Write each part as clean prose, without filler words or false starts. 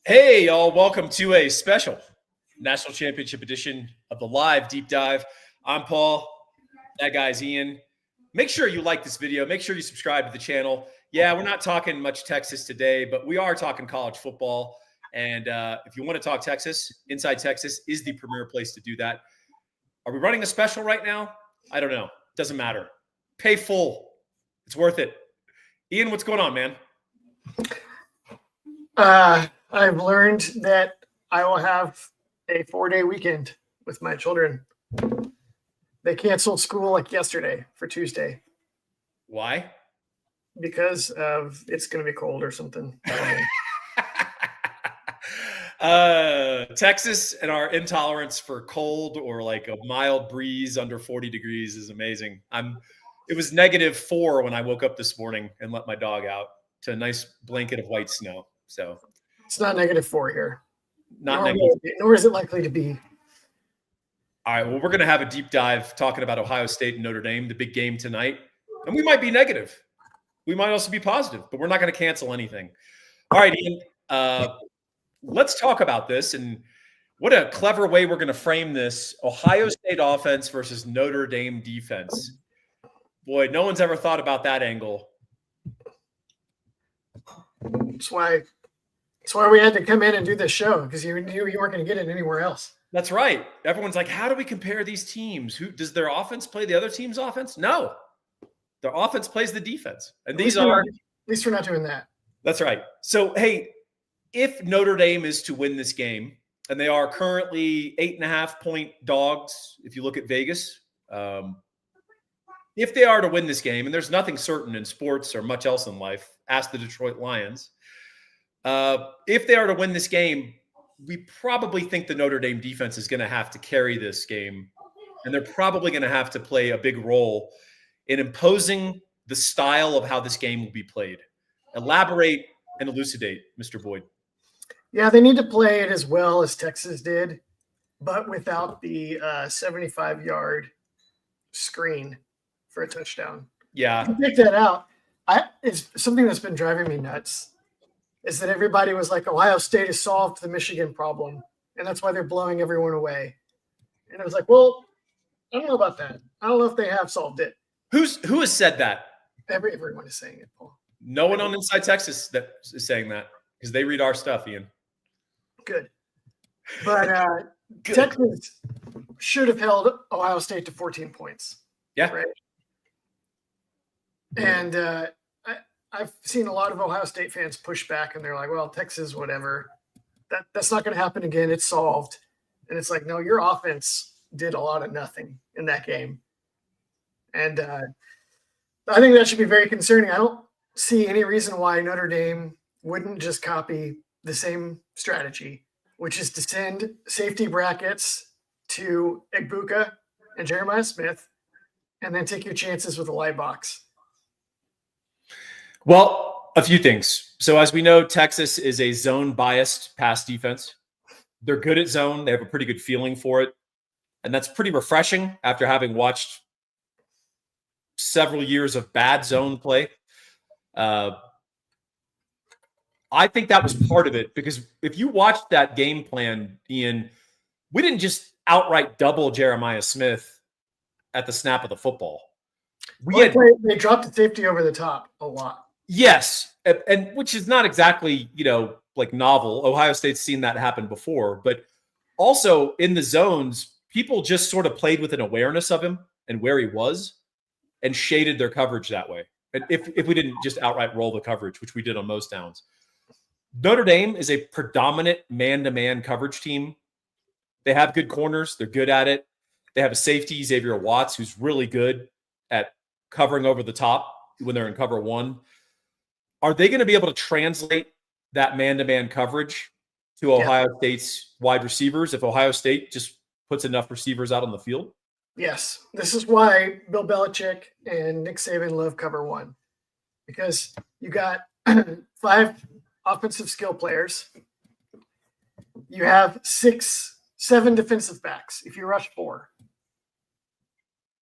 Hey, y'all. Welcome to a special National Championship edition of the Live Deep Dive. I'm Paul. That guy's Ian. Make sure you like this video. Make sure you subscribe to the channel. Yeah, we're not talking much Texas today, but we are talking college football. And if you want to talk Texas, Inside Texas is the premier place to do that. Are we running a special right now? I don't know. Doesn't matter. Pay full. It's worth it. Ian, what's going on, man? I've learned that I will have a 4-day weekend with my children. They canceled school like yesterday for Tuesday Why? because of it's going to be cold or something. Texas and our intolerance for cold or like a mild breeze under 40 degrees is amazing. It was -4 when I woke up this morning and let my dog out to a nice blanket of white snow. So it's not -4 here. Not negative. Nor is it likely to be. All right. Well, we're going to have a deep dive talking about Ohio State and Notre Dame, the big game tonight. And we might be negative. We might also be positive, but we're not going to cancel anything. All right, Ian. Let's talk about this and what a clever way we're going to frame this. Ohio State offense versus Notre Dame defense. Boy, no one's ever thought about that angle. That's why we had to come in and do this show, because you knew you weren't going to get it anywhere else. That's right. Everyone's like, how do we compare these teams? Does their offense play the other team's offense? No. Their offense plays the defense. And at least we're not doing that. That's right. So, hey, if Notre Dame is to win this game, and they are currently 8.5-point dogs, if you look at Vegas, if they are to win this game, and there's nothing certain in sports or much else in life, ask the Detroit Lions. If they are to win this game, we probably think the Notre Dame defense is going to have to carry this game, and they're probably going to have to play a big role in imposing the style of how this game will be played. Elaborate and elucidate, Mr. Boyd. Yeah, they need to play it as well as Texas did, but without the 75-yard screen for a touchdown. Yeah. Pick that out. It's something that's been driving me nuts is that everybody was like, Ohio State has solved the Michigan problem, and that's why they're blowing everyone away. And I was like, well, I don't know about that. I don't know if they have solved it. Who has said that? Everyone is saying it, Paul. No one on Inside Texas that is saying that, because they read our stuff, Ian. Good. But Good. Texas should have held Ohio State to 14 points. Yeah. Right. And I've seen a lot of Ohio State fans push back, and they're like, well, Texas, whatever. That's not going to happen again. It's solved. And it's like, no, your offense did a lot of nothing in that game. And I think that should be very concerning. I don't see any reason why Notre Dame wouldn't just copy the same strategy, which is to send safety brackets to Egbuka and Jeremiah Smith, and then take your chances with a light box. Well, a few things. So as we know, Texas is a zone-biased pass defense. They're good at zone. They have a pretty good feeling for it. And that's pretty refreshing after having watched several years of bad zone play. I think that was part of it, because if you watched that game plan, Ian, we didn't just outright double Jeremiah Smith at the snap of the football. They dropped the safety over the top a lot. Yes, and which is not exactly, like novel. Ohio State's seen that happen before, but also in the zones, people just sort of played with an awareness of him and where he was and shaded their coverage that way. And if we didn't just outright roll the coverage, which we did on most downs. Notre Dame is a predominant man-to-man coverage team. They have good corners. They're good at it. They have a safety, Xavier Watts, who's really good at covering over the top when they're in cover one. Are they going to be able to translate that man-to-man coverage to Ohio State's wide receivers if Ohio State just puts enough receivers out on the field? Yes. This is why Bill Belichick and Nick Saban love cover one, because you got 5 offensive skill players. You have 7 defensive backs if you rush 4.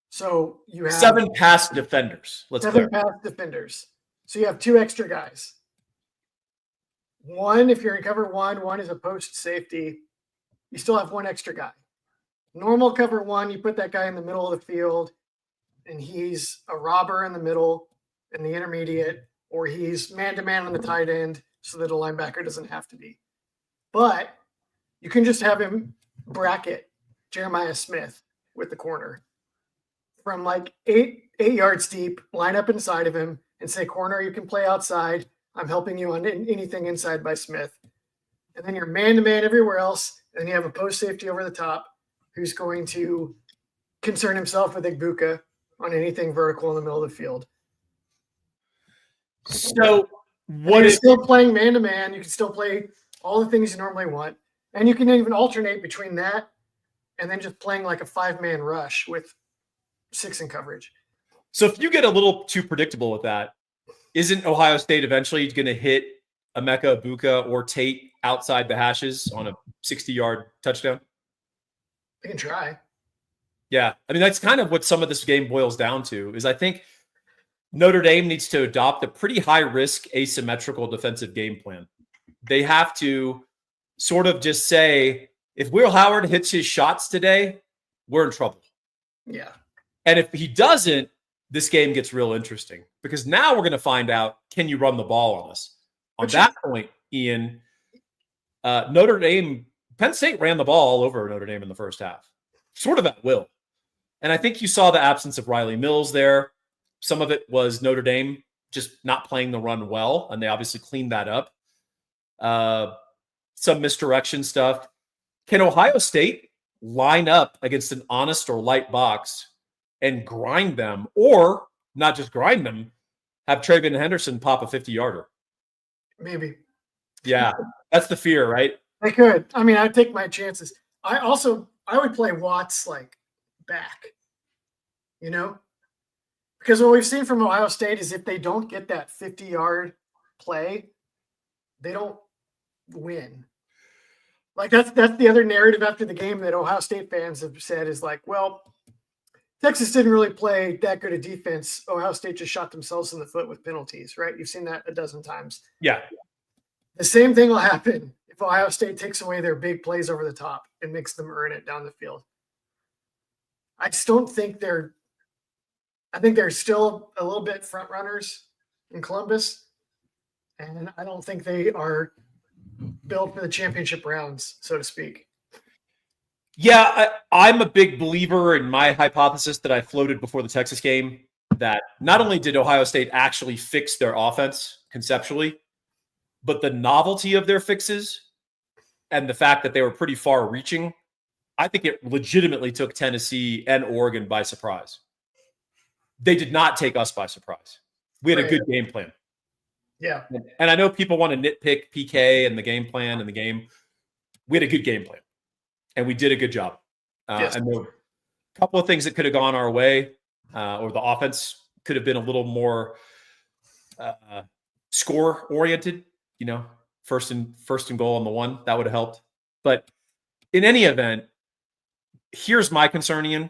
So you have 7 pass defenders. 7 pass defenders. So you have 2 extra guys. One, if you're in cover one is a post safety. You still have one extra guy. Normal cover one, you put that guy in the middle of the field, and he's a robber in the middle in the intermediate, or he's man-to-man on the tight end so that a linebacker doesn't have to be. But you can just have him bracket Jeremiah Smith with the corner from like eight yards deep, line up inside of him and say, corner, you can play outside. I'm helping you on anything inside by Smith. And then you're man-to-man everywhere else, and you have a post safety over the top who's going to concern himself with Igbuka on anything vertical in the middle of the field. So what is still playing man-to-man? You can still play all the things you normally want. And you can even alternate between that and then just playing like a 5-man rush with 6 in coverage. So if you get a little too predictable with that, isn't Ohio State eventually going to hit Emeka Egbuka or Tate outside the hashes on a 60-yard touchdown? They can try. Yeah. I mean, that's kind of what some of this game boils down to, is I think Notre Dame needs to adopt a pretty high-risk asymmetrical defensive game plan. They have to sort of just say, if Will Howard hits his shots today, we're in trouble. Yeah. And if he doesn't, this game gets real interesting, because now we're going to find out, can you run the ball on us? On that point, Ian, Notre Dame, Penn State ran the ball all over Notre Dame in the first half, sort of at will. And I think you saw the absence of Riley Mills there. Some of it was Notre Dame just not playing the run well, and they obviously cleaned that up. Some misdirection stuff. Can Ohio State line up against an honest or light box and grind them, or not just grind them, have Travion Henderson pop a 50-yarder? Maybe. Yeah, that's the fear, right? They could. I mean, I'd take my chances. I would play Watts like back, you know? Because what we've seen from Ohio State is if they don't get that 50-yard play, they don't win. Like that's the other narrative after the game that Ohio State fans have said is like, well, Texas didn't really play that good a defense. Ohio State just shot themselves in the foot with penalties, right? You've seen that a dozen times. Yeah. The same thing will happen if Ohio State takes away their big plays over the top and makes them earn it down the field. I just don't think I think they're still a little bit front runners in Columbus, and I don't think they are built for the championship rounds, so to speak. Yeah, I'm a big believer in my hypothesis that I floated before the Texas game, that not only did Ohio State actually fix their offense conceptually, but the novelty of their fixes and the fact that they were pretty far reaching, I think it legitimately took Tennessee and Oregon by surprise. They did not take us by surprise. We had a good game plan. Yeah. And I know people want to nitpick PK and the game plan and the game. We had a good game plan, and we did a good job. Yes. And there were a couple of things that could have gone our way, or the offense could have been a little more score-oriented, you know, first and goal on the one. That would have helped. But in any event, here's my concern, Ian.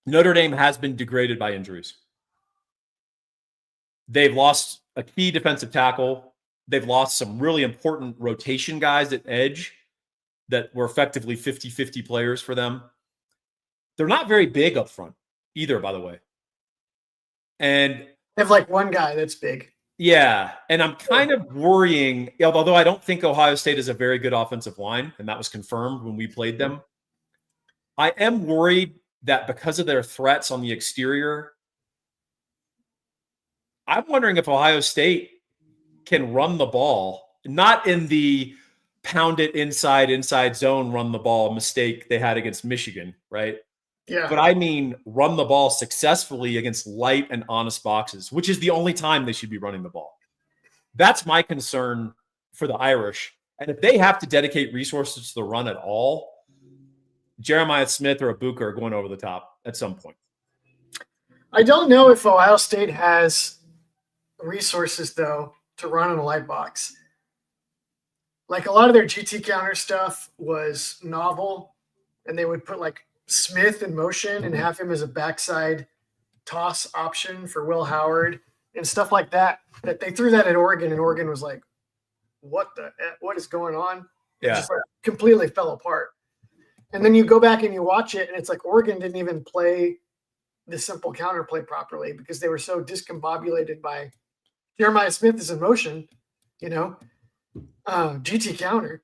Notre Dame has been degraded by injuries. They've lost a key defensive tackle. They've lost some really important rotation guys at edge that were effectively 50-50 players for them. They're not very big up front either, by the way. And they have like one guy that's big. Yeah. And I'm kind of worrying, although I don't think Ohio State is a very good offensive line, and that was confirmed when we played them. I am worried that because of their threats on the exterior, I'm wondering if Ohio State can run the ball, not in the pound it inside zone, run the ball mistake they had against Michigan, right? Yeah. But I mean, run the ball successfully against light and honest boxes, which is the only time they should be running the ball. That's my concern for the Irish. And if they have to dedicate resources to the run at all, Jeremiah Smith or Egbuka are going over the top at some point. I don't know if Ohio State has resources, though, to run in a light box. Like a lot of their GT counter stuff was novel, and they would put like Smith in motion and have him as a backside toss option for Will Howard and stuff like that. That they threw that at Oregon, and Oregon was like, what is going on? It Yeah. just like completely fell apart. And then you go back and you watch it, and it's like Oregon didn't even play the simple counterplay properly because they were so discombobulated by Jeremiah Smith is in motion, GT counter.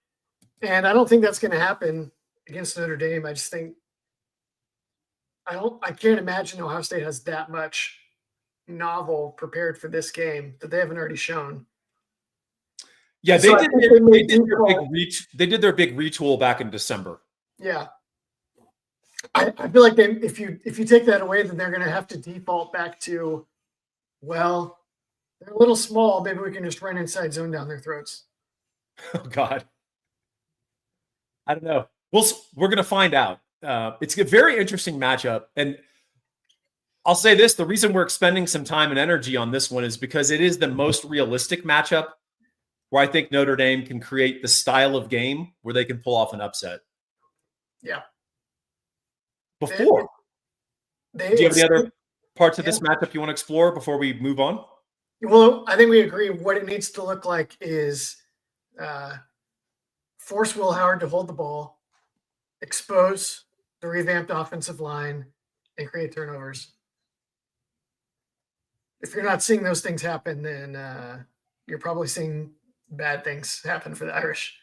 And I don't think that's going to happen against Notre Dame. I just think I can't imagine Ohio State has that much novel prepared for this game that they haven't already shown. Yeah, So they did their big retool back in December. Yeah. I feel like if you take that away, then they're going to have to default back to, well, they're a little small. Maybe we can just run inside zone down their throats. Oh, God. I don't know. We're going to find out. It's a very interesting matchup. And I'll say this, the reason we're expending some time and energy on this one is because it is the most realistic matchup where I think Notre Dame can create the style of game where they can pull off an upset. Yeah. Do you have any other parts of this matchup you want to explore before we move on? Well, I think we agree what it needs to look like is force Will Howard to hold the ball, expose the revamped offensive line, and create turnovers. If you're not seeing those things happen, then you're probably seeing bad things happen for the Irish.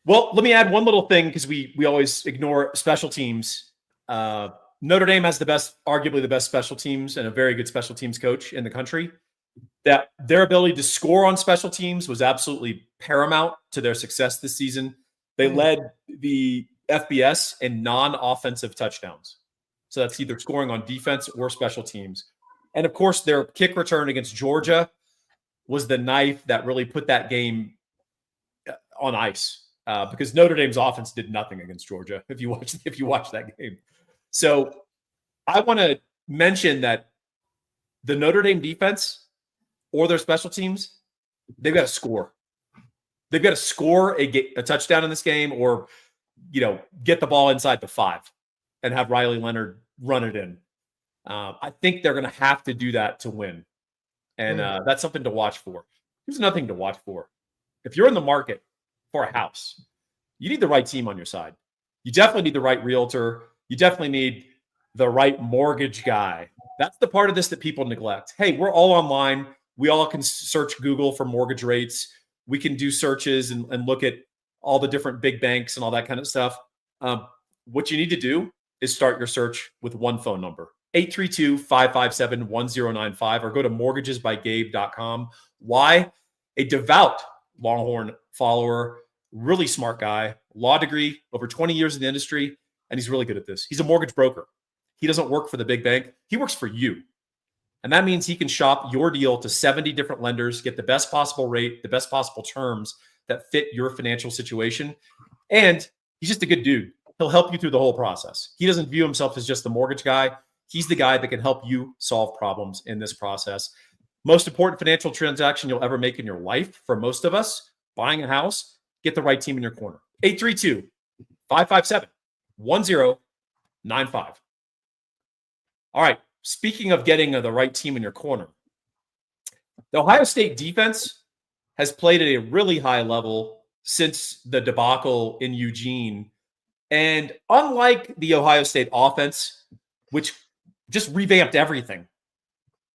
Well, let me add one little thing because we always ignore special teams. Notre Dame has arguably the best special teams and a very good special teams coach in the country. That their ability to score on special teams was absolutely paramount to their success this season. They led the FBS in non-offensive touchdowns. So that's either scoring on defense or special teams. And of course, their kick return against Georgia was the knife that really put that game on ice because Notre Dame's offense did nothing against Georgia. If you watch that game, so I want to mention that the Notre Dame defense or their special teams, they've got to score. They've got to score a touchdown in this game, or get the ball inside the 5 and have Riley Leonard run it in. I think they're going to have to do that to win. And that's something to watch for. Here's another thing to watch for. If you're in the market for a house, you need the right team on your side. You definitely need the right realtor. You definitely need the right mortgage guy. That's the part of this that people neglect. Hey, we're all online. We all can search Google for mortgage rates. We can do searches and look at all the different big banks and all that kind of stuff. What you need to do is start your search with one phone number. 832-557-1095 or go to mortgagesbygabe.com. Why? A devout Longhorn follower, really smart guy, law degree, over 20 years in the industry, and he's really good at this. He's a mortgage broker. He doesn't work for the big bank. He works for you. And that means he can shop your deal to 70 different lenders, get the best possible rate, the best possible terms that fit your financial situation. And he's just a good dude. He'll help you through the whole process. He doesn't view himself as just the mortgage guy. He's the guy that can help you solve problems in this process. Most important financial transaction you'll ever make in your life for most of us, buying a house, get the right team in your corner. 832-557-1095. All right. Speaking of getting the right team in your corner, the Ohio State defense has played at a really high level since the debacle in Eugene. And unlike the Ohio State offense, which just revamped everything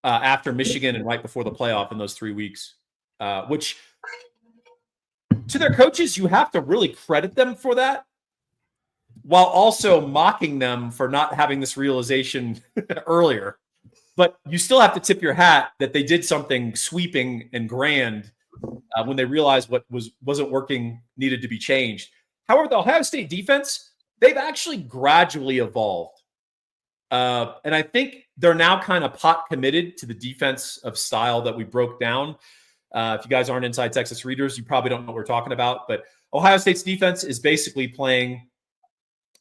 after Michigan and right before the playoff in those 3 weeks, which to their coaches, you have to really credit them for that, while also mocking them for not having this realization earlier. But you still have to tip your hat that they did something sweeping and grand when they realized what wasn't working needed to be changed. However, the Ohio State defense, they've actually gradually evolved. And I think they're now kind of pot committed to the defensive style that we broke down. If you guys aren't Inside Texas readers, you probably don't know what we're talking about. But Ohio State's defense is basically playing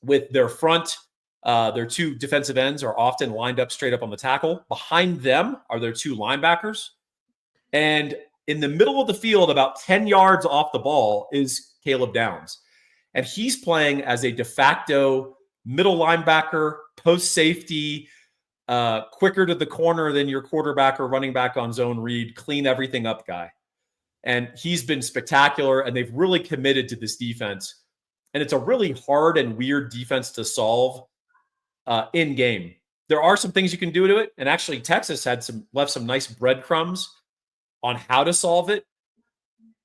with their front. Their 2 defensive ends are often lined up straight up on the tackle. Behind them are their 2 linebackers. And in the middle of the field, about 10 yards off the ball, is Caleb Downs. And he's playing as a de facto middle linebacker, post safety, quicker to the corner than your quarterback or running back on zone read, clean everything up guy. And he's been spectacular, and they've really committed to this defense. And it's a really hard and weird defense to solve in game. There are some things you can do to it, and actually Texas had left some nice breadcrumbs on how to solve it.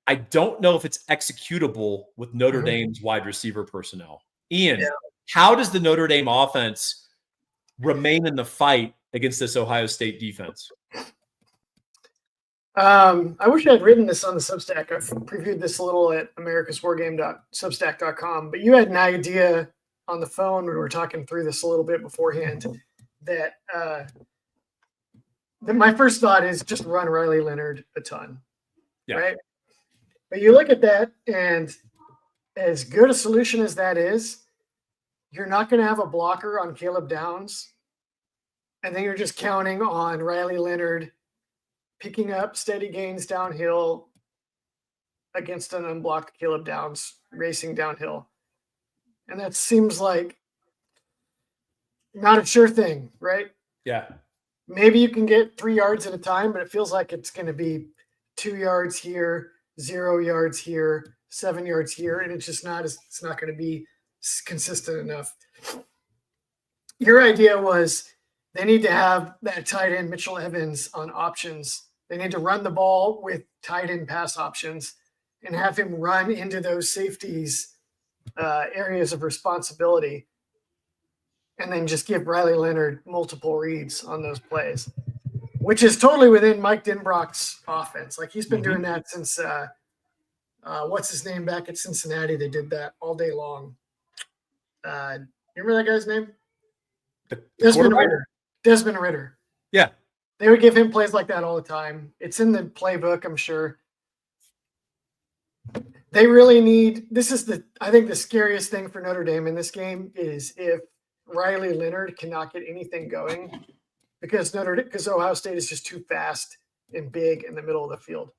I don't know if it's executable with Notre Dame's wide receiver personnel. Ian, how does the Notre Dame offense remain in the fight against this Ohio State defense? I wish I had written this on the Substack. I've previewed this a little at americaswargame.substack.com, but you had an idea on the phone when we were talking through this a little bit beforehand that my first thought is just run Riley Leonard a ton, right? But you look at that, and as good a solution as that is, you're not going to have a blocker on Caleb Downs, and then you're just counting on Riley Leonard picking up steady gains downhill against an unblocked Caleb Downs racing downhill. And that seems like not a sure thing, right? Yeah. Maybe you can get 3 yards at a time, but it feels like it's going to be 2 yards here, 0 yards here, 7 yards here. And it's not going to be consistent enough. Your idea was they need to have that tight end Mitchell Evans on options. They need to run the ball with tight end pass options and have him run into those safeties areas of responsibility, and then just give Riley Leonard multiple reads on those plays, which is totally within Mike Denbrock's offense. Like he's been doing that since what's his name back at Cincinnati? They did that all day long. You remember that guy's name? Desmond Ritter. Yeah. They would give him plays like that all the time. It's in the playbook, I'm sure. They really need – I think the scariest thing for Notre Dame in this game is if Riley Leonard cannot get anything going because Ohio State is just too fast and big in the middle of the field.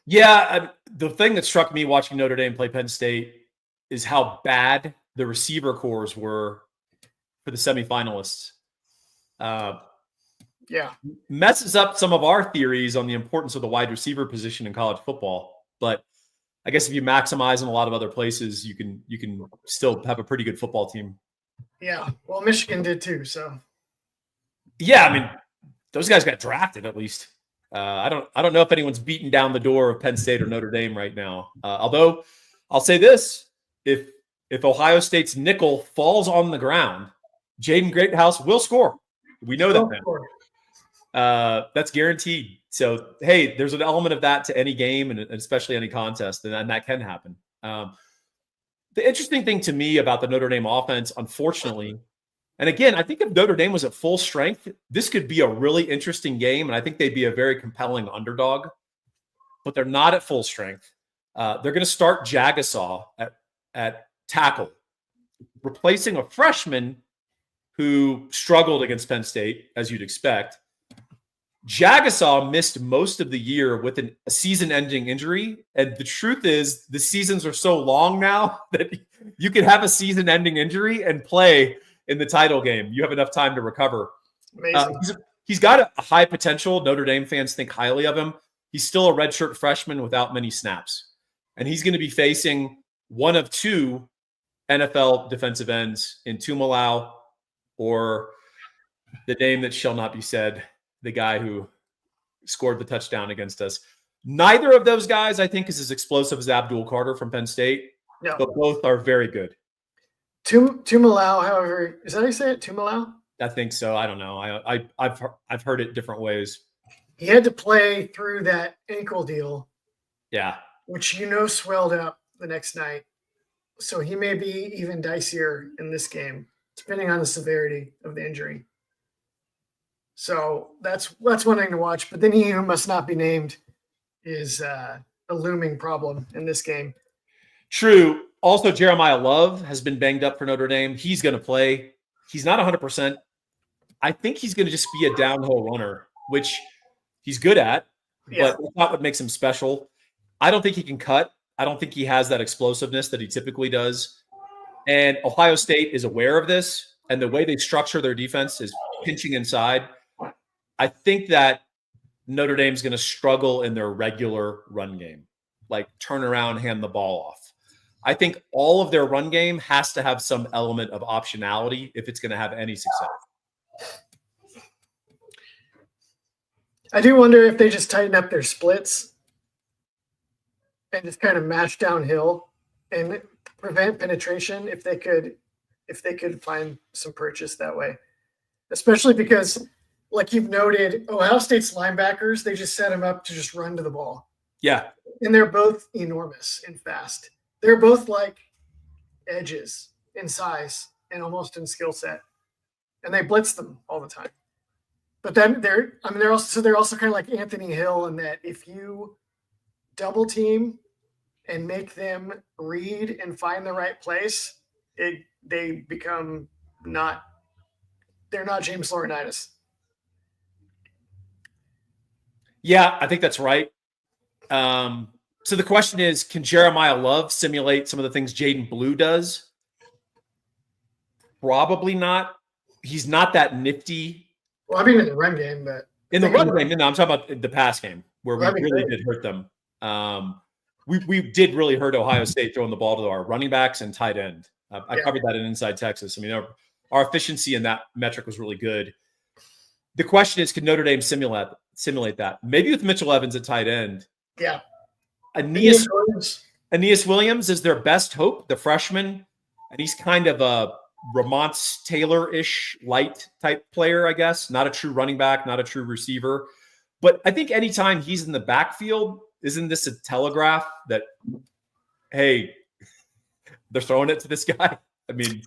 Yeah, the thing that struck me watching Notre Dame play Penn State is how bad the receiver cores were for the semifinalists. Messes up some of our theories on the importance of the wide receiver position in college football. But I guess if you maximize in a lot of other places, you can still have a pretty good football team. Yeah, well, Michigan did too. So, yeah, I mean, those guys got drafted at least. I don't know if anyone's beating down the door of Penn State or Notre Dame right now. Although I'll say this: if Ohio State's nickel falls on the ground, Jaden Greathouse will score. We know that now. That's guaranteed. So, hey, there's an element of that to any game and especially any contest, and that can happen. The interesting thing to me about the Notre Dame offense, unfortunately, and again, I think if Notre Dame was at full strength, this could be a really interesting game, and I think they'd be a very compelling underdog. But they're not at full strength. They're going to start Jagasaw at tackle, replacing a freshman who struggled against Penn State, as you'd expect. Jagasaw missed most of the year with a season-ending injury. And the truth is, the seasons are so long now that you can have a season-ending injury and play in the title game. You have enough time to recover. He's got a high potential. Notre Dame fans think highly of him. He's still a redshirt freshman without many snaps. And he's going to be facing one of two NFL defensive ends in Tumalau, or the name that shall not be said, the guy who scored the touchdown against us. Neither of those guys, I think, is as explosive as Abdul Carter from Penn State, but both are very good. Tumalau, however, is that how you say it? Tumalau? I think so. I don't know. I've heard it different ways. He had to play through that ankle deal. Yeah. Which swelled up the next night. So he may be even dicier in this game, depending on the severity of the injury. So that's one thing to watch. But then he who must not be named is a looming problem in this game. True. Also, Jeremiah Love has been banged up for Notre Dame. He's going to play. He's not 100%. I think he's going to just be a downhill runner, which he's good at, but that's not what makes him special. I don't think he can cut. I don't think he has that explosiveness that he typically does. And Ohio State is aware of this, and the way they structure their defense is pinching inside. I think that Notre Dame's going to struggle in their regular run game, like turn around, hand the ball off. I think all of their run game has to have some element of optionality if it's going to have any success. I do wonder if they just tighten up their splits and just kind of match downhill and prevent penetration if they could find some purchase that way. Especially because, like you've noted, Ohio State's linebackers, they just set them up to just run to the ball. Yeah. And they're both enormous and fast. They're both like edges in size and almost in skill set. And they blitz them all the time. But then they're also kind of like Anthony Hill in that if you double team and make them read and find the right place, they become they're not James Laurinaitis. Yeah, I think that's right. So the question is, can Jeremiah Love simulate some of the things Jaden Blue does? Probably not. He's not that nifty. Well, I mean, in the run game, but in the run game, no, I'm talking about the pass game where we really did hurt them. We did really hurt Ohio State throwing the ball to our running backs and tight end. I covered that in Inside Texas. I mean, our efficiency in that metric was really good. The question is, can Notre Dame simulate that? Maybe with Mitchell Evans at tight end. Yeah. Aeneas Williams is their best hope, the freshman. And he's kind of a Ramont Taylor-ish light type player, I guess. Not a true running back, not a true receiver. But I think anytime he's in the backfield, isn't this a telegraph that, hey, they're throwing it to this guy? I mean,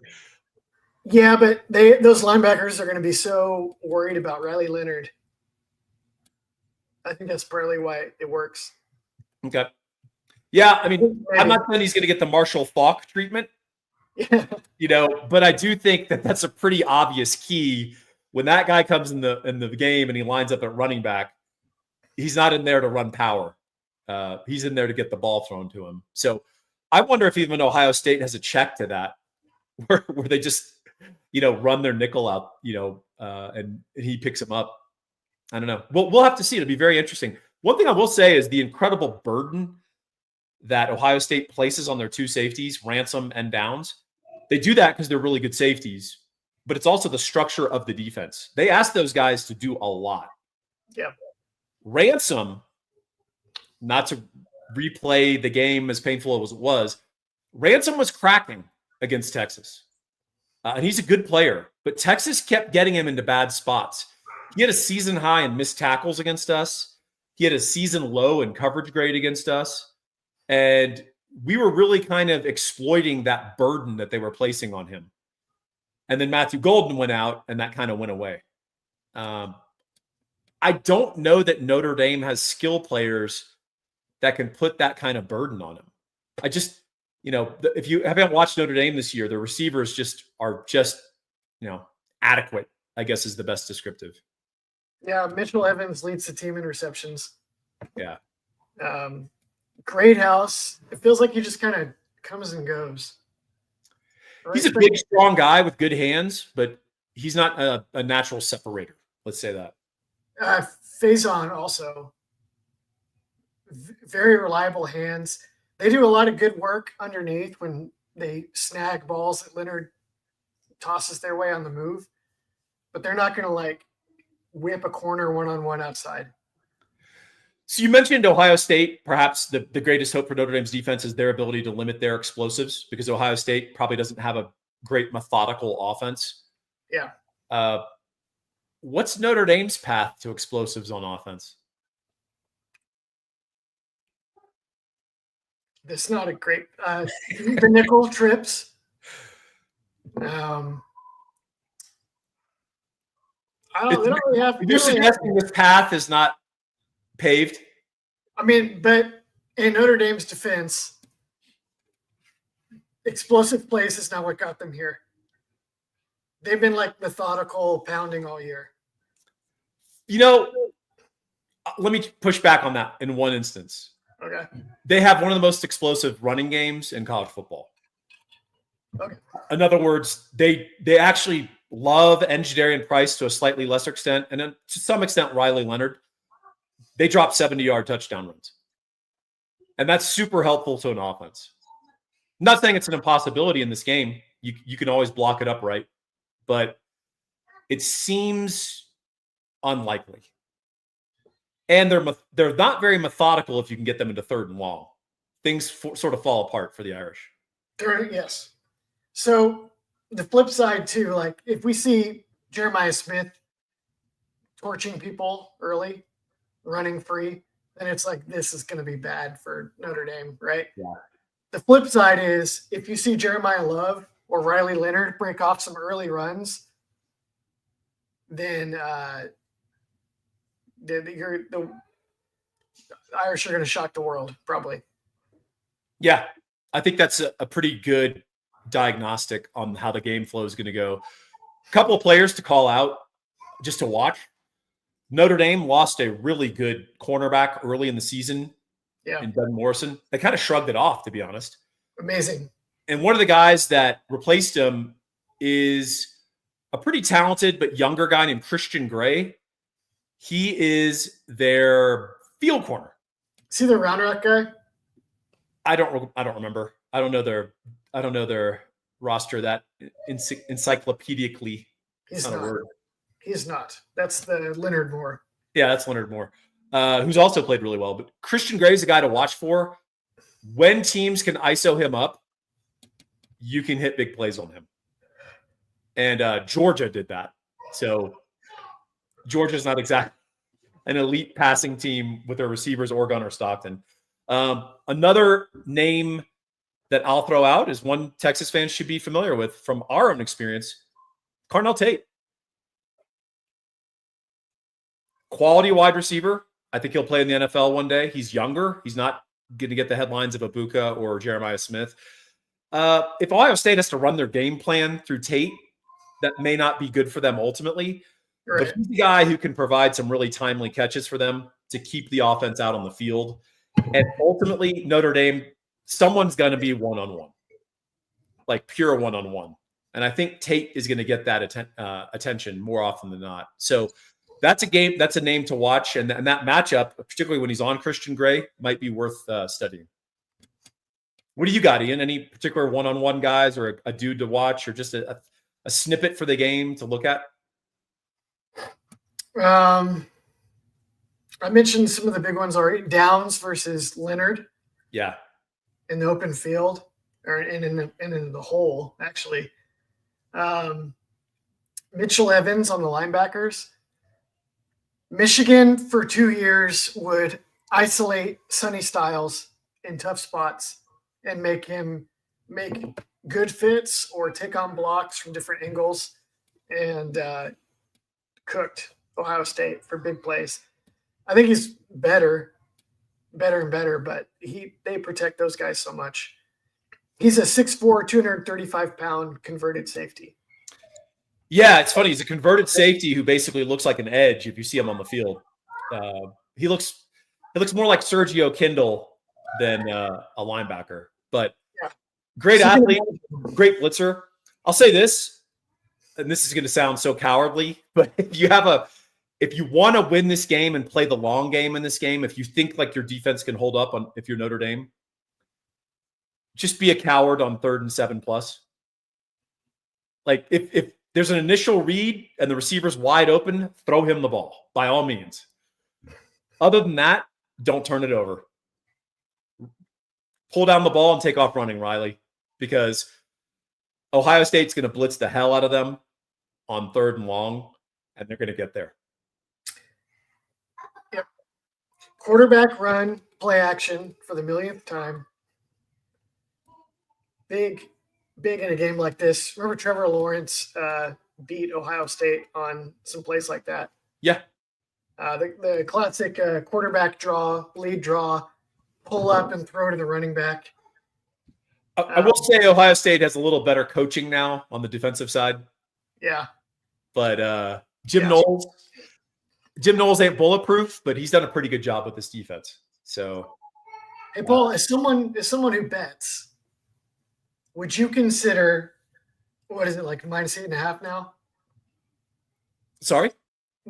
yeah, but those linebackers are going to be so worried about Riley Leonard. I think that's partly why it works. Okay. Yeah, I mean, I'm not saying he's going to get the Marshall Faulk treatment, but I do think that that's a pretty obvious key. When that guy comes in the game and he lines up at running back, he's not in there to run power. He's in there to get the ball thrown to him. So I wonder if even Ohio State has a check to that, where they just, run their nickel out, and he picks him up. I don't know. We'll have to see. It'll be very interesting. One thing I will say is the incredible burden that Ohio State places on their two safeties, Ransom and Downs. They do that because they're really good safeties, but it's also the structure of the defense. They ask those guys to do a lot. Yeah. Ransom, not to replay the game as painful as it was, Ransom was cracking against Texas. And he's a good player, but Texas kept getting him into bad spots. He had a season high in missed tackles against us. He had a season low in coverage grade against us. And we were really kind of exploiting that burden that they were placing on him. And then Matthew Golden went out, and that kind of went away. I don't know that Notre Dame has skill players that can put that kind of burden on him. I just, if you haven't watched Notre Dame this year, the receivers are adequate, I guess is the best descriptive. Yeah, Mitchell Evans leads the team in receptions. Yeah. Great house. It feels like he just kind of comes and goes. Right? He's a big, strong guy with good hands, but he's not a natural separator. Let's say that. Faison also. Very reliable hands. They do a lot of good work underneath when they snag balls that Leonard tosses their way on the move. But they're not going to whip a corner one-on-one outside. So you mentioned Ohio State. Perhaps the greatest hope for Notre Dame's defense is their ability to limit their explosives, because Ohio State probably doesn't have a great methodical offense. Yeah. What's Notre Dame's path to explosives on offense? That's not a great the nickel trips. I don't really have. You're suggesting this path is not paved? I mean, but in Notre Dame's defense, explosive plays is not what got them here. They've been methodical pounding all year. Let me push back on that in one instance. Okay. They have one of the most explosive running games in college football. Okay. In other words, they actually love Engineering Price to a slightly lesser extent, and then to some extent Riley Leonard. they drop 70-yard touchdown runs. And that's super helpful to an offense. I'm not saying it's an impossibility in this game. You can always block it up right, but it seems unlikely. And they're not very methodical if you can get them into third and long. Things sort of fall apart for the Irish. Yes. So the flip side too, like if we see Jeremiah Smith torching people early, running free, then it's like this is going to be bad for Notre Dame, right? Yeah. The flip side is if you see Jeremiah Love or Riley Leonard break off some early runs, then the Irish are going to shock the world, probably. Yeah, I think that's a pretty good diagnostic on how the game flow is going to go. A couple of players to call out just to watch. Notre Dame lost a really good cornerback early in the season in Ben Morrison. They kind of shrugged it off, to be honest. Amazing. And one of the guys that replaced him is a pretty talented but younger guy named Christian Gray. He is their field corner. See the Round Rock guy? I don't remember. I don't know their roster that encyclopedically. He's not a word. He's not. That's the Leonard Moore. Yeah, that's Leonard Moore, who's also played really well. But Christian Gray is a guy to watch for. When teams can ISO him up, you can hit big plays on him. And Georgia did that. So Georgia's not exactly an elite passing team with their receivers, Oregon or Stockton. Another name that I'll throw out is one Texas fans should be familiar with from our own experience, Carnell Tate. Quality wide receiver. I think he'll play in the NFL one day. He's younger. He's not going to get the headlines of Ibuka or Jeremiah Smith. If Ohio State has to run their game plan through Tate, that may not be good for them ultimately. Right. But he's the guy who can provide some really timely catches for them to keep the offense out on the field. And ultimately, Notre Dame, someone's going to be one-on-one, like pure one-on-one. And I think Tate is going to get that attention more often than not. So that's a game. That's a name to watch. And that matchup, particularly when he's on Christian Gray, might be worth studying. What do you got, Ian? Any particular one-on-one guys or a dude to watch or just a snippet for the game to look at? I mentioned some of the big ones already. Downs versus Leonard. Yeah. In the open field or in the hole, actually. Mitchell Evans on the linebackers. Michigan for 2 years would isolate Sonny Styles in tough spots and make him make good fits or take on blocks from different angles and cooked Ohio State for big plays. I think he's better and better, but they protect those guys so much. He's a 6'4", 235-pound converted safety. Yeah, it's funny. He's a converted safety who basically looks like an edge if you see him on the field. He looks more like Sergio Kindle than a linebacker, but great athlete, great blitzer. I'll say this, and this is going to sound so cowardly, but if you want to win this game and play the long game in this game, if you think like your defense can hold up if you're Notre Dame, just be a coward on 3rd and 7+. Like if there's an initial read and the receiver's wide open, throw him the ball by all means. Other than that, don't turn it over. Pull down the ball and take off running, Riley, because Ohio State's going to blitz the hell out of them on 3rd and long, and they're going to get there. Yep. Quarterback run, play action for the millionth time. Big in a game like this. Remember Trevor Lawrence beat Ohio State on some plays like that? Yeah. The classic quarterback draw, lead draw, pull up and throw to the running back. I will say Ohio State has a little better coaching now on the defensive side. Yeah. But Jim Knowles ain't bulletproof, but he's done a pretty good job with this defense. So, hey, Paul, as someone who bets, would you consider, what is it, like -8.5 now? Sorry?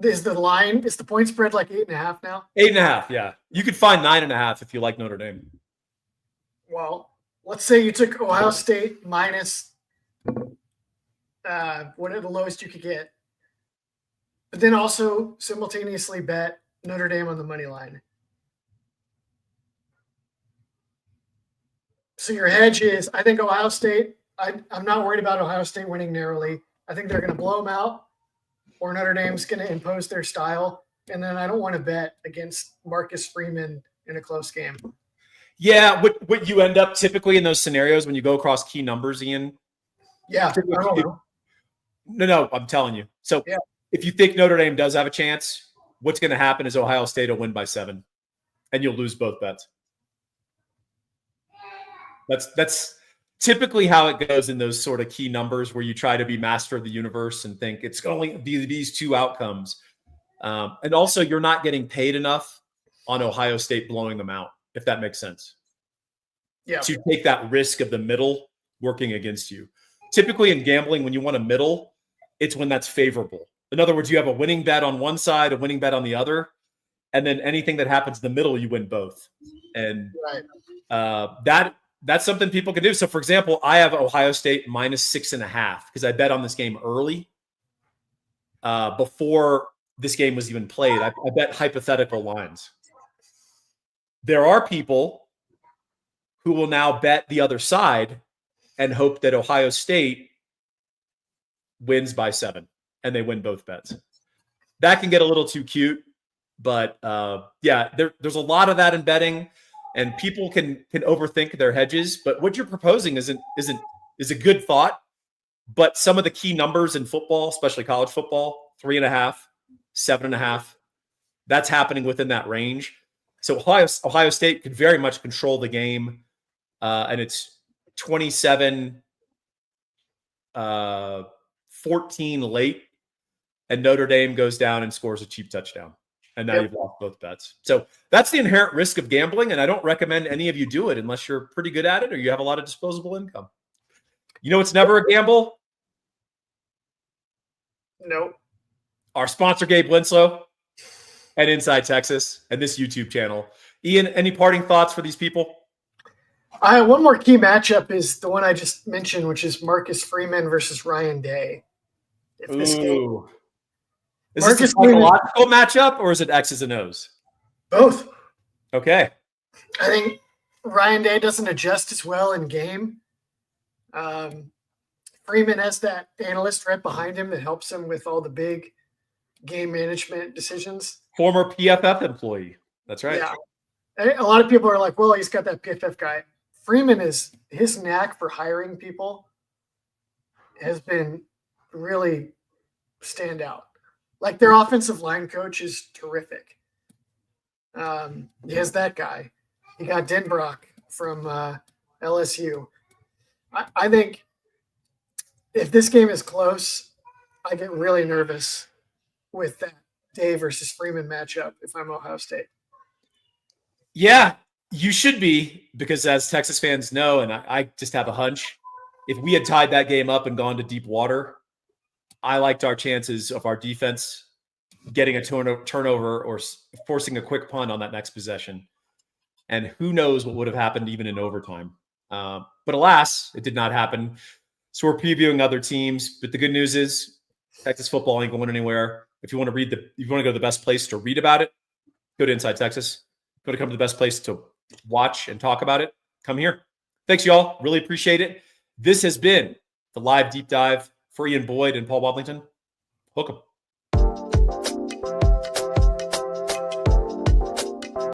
Is the point spread like 8.5 now? 8.5, yeah. You could find 9.5 if you like Notre Dame. Well, let's say you took Ohio State minus whatever the lowest you could get, but then also simultaneously bet Notre Dame on the money line. So your hedge is, I think Ohio State, I'm not worried about Ohio State winning narrowly. I think they're going to blow them out, or Notre Dame's going to impose their style. And then I don't want to bet against Marcus Freeman in a close game. Yeah, what you end up typically in those scenarios when you go across key numbers, Ian. Yeah, I don't know. No, I'm telling you. So if you think Notre Dame does have a chance, what's going to happen is Ohio State will win by 7, and you'll lose both bets. That's typically how it goes in those sort of key numbers where you try to be master of the universe and think it's going to be these two outcomes. And also, you're not getting paid enough on Ohio State blowing them out, if that makes sense. Yeah. To take that risk of the middle working against you. Typically in gambling, when you want a middle, it's when that's favorable. In other words, you have a winning bet on one side, a winning bet on the other, and then anything that happens in the middle, you win both. And that's something people can do. So, for example, I have Ohio State minus 6.5 because I bet on this game early before this game was even played. I bet hypothetical lines. There are people who will now bet the other side and hope that Ohio State wins by 7 and they win both bets. That can get a little too cute, but there's a lot of that in betting, and people can overthink their hedges. But what you're proposing is a good thought. But some of the key numbers in football, especially college football, 3.5, 7.5, that's happening within that range. So Ohio State could very much control the game, and it's 27-14 late, and Notre Dame goes down and scores a cheap touchdown. And now you've lost both bets. So that's the inherent risk of gambling, and I don't recommend any of you do it unless you're pretty good at it or you have a lot of disposable income. You know it's never a gamble? Nope. Our sponsor, Gabe Winslow, and Inside Texas, and this YouTube channel. Ian, any parting thoughts for these people? One more key matchup is the one I just mentioned, which is Marcus Freeman versus Ryan Day. Is this a psychological matchup, or is it X's and O's? Both. Okay. I think Ryan Day doesn't adjust as well in game. Freeman has that analyst right behind him that helps him with all the big game management decisions. Former PFF employee. That's right. Yeah. A lot of people are like, well, he's got that PFF guy. Freeman his knack for hiring people has been really stand out. Like their offensive line coach is terrific. He has that guy. He got Denbrock from LSU. I think if this game is close, I get really nervous with that Day versus Freeman matchup if I'm Ohio State. Yeah, you should be, because as Texas fans know, and I just have a hunch, if we had tied that game up and gone to deep water, I liked our chances of our defense getting a turnover or forcing a quick punt on that next possession. And who knows what would have happened even in overtime. But alas, it did not happen. So we're previewing other teams. But the good news is Texas football ain't going anywhere. If you want to go to the best place to read about it, go to Inside Texas. If you want to come to the best place to watch and talk about it, come here. Thanks, y'all. Really appreciate it. This has been the live deep dive for Ian Boyd and Paul Wadlington. Hook 'em.